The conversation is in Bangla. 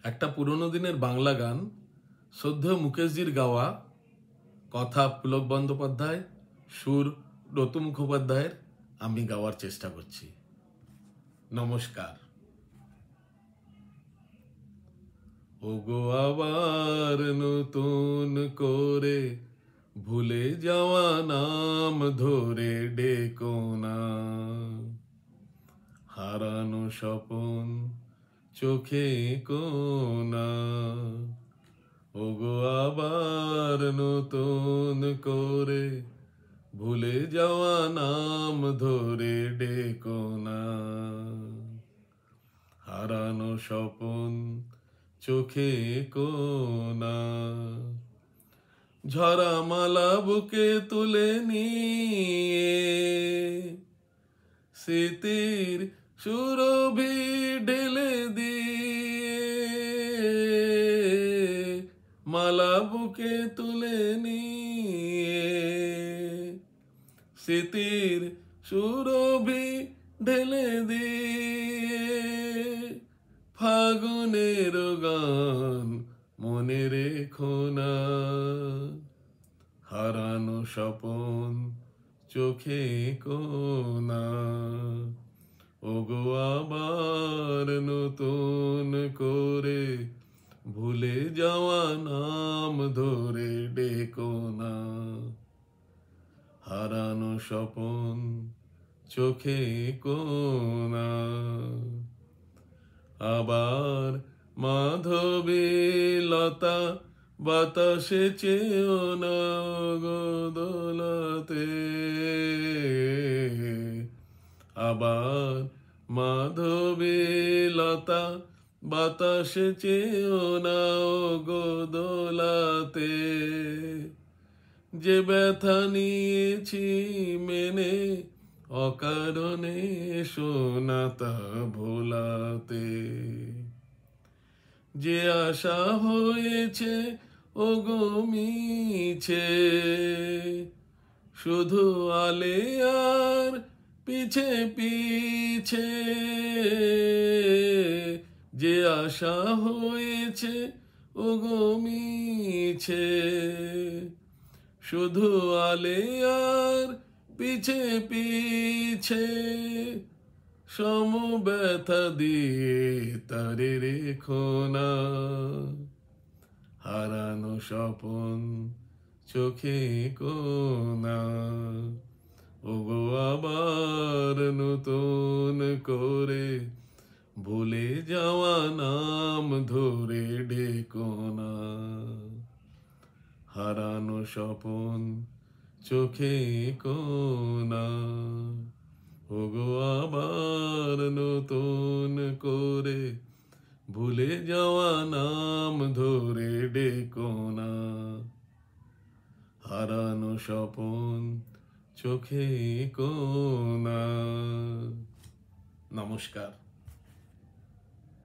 একটা পুরনো দিনের বাংলা গান শ্রদ্ধেয় মুকেশজির গাওয়া, কথা পুলক বন্দ্যোপাধ্যায়, সুর রতু মুখোপাধ্যায়ের আমি গাওয়ার চেষ্টা করছি। নমস্কার। ওগো আবার নতুন করে ভুলে যাওয়া নাম ধরে ডেকো না, হারানো স্বপন চোখে কোনা। ওগো আবার নতুন করে ভুলে যাওয়া নাম ধরে ডেকো না, হারানো স্বপন চোখে কোনা। ঝরা মালা বুকে তুলে নিয়ে স্মৃতির সুরভি ঢেলে দিয়ে, মালা বুকে তুলে নিয়ে স্মৃতির সুরভি ঢেলে দিয়ে, ফাগুনের গান মনে রেখো না, হারানো স্বপন চোখে কোনা। ওগো আবার নতুন করে ভুলে যাওয়া নাম ধরে ডেকো না, হারানো স্বপন চোখে কোনা। আবার মাধবী লতা বাতাসে চেয়েও না গো দোলাতে, আবার মাধবী লতা বাতাসে চেয়েও না গো দোলাতে। যে ব্যথা নিয়েছি মেনে অকারণে শোনা তা ভোলাতে, যে আশা হয়েছে ওগো মিছে, শুধু আলে আর পিছে পিছে। যে আশা হয়েছে ওগো মিছে, শুধু আলে আর পিছে পিছে। সম ব্যথা দিয়ে তারে রেখো না, হারানো স্বপন চোখে কোনা। ওগো আবার নতুন করে ভুলে যাওয়া নাম ধরে ডেকো না, হারানো স্বপন চোখে কোনা। ওগো আবার নতুন করে ভুলে যাওয়া নাম ধরে ডেকো না, হারানো স্বপন চোখে কোনা। নমস্কার।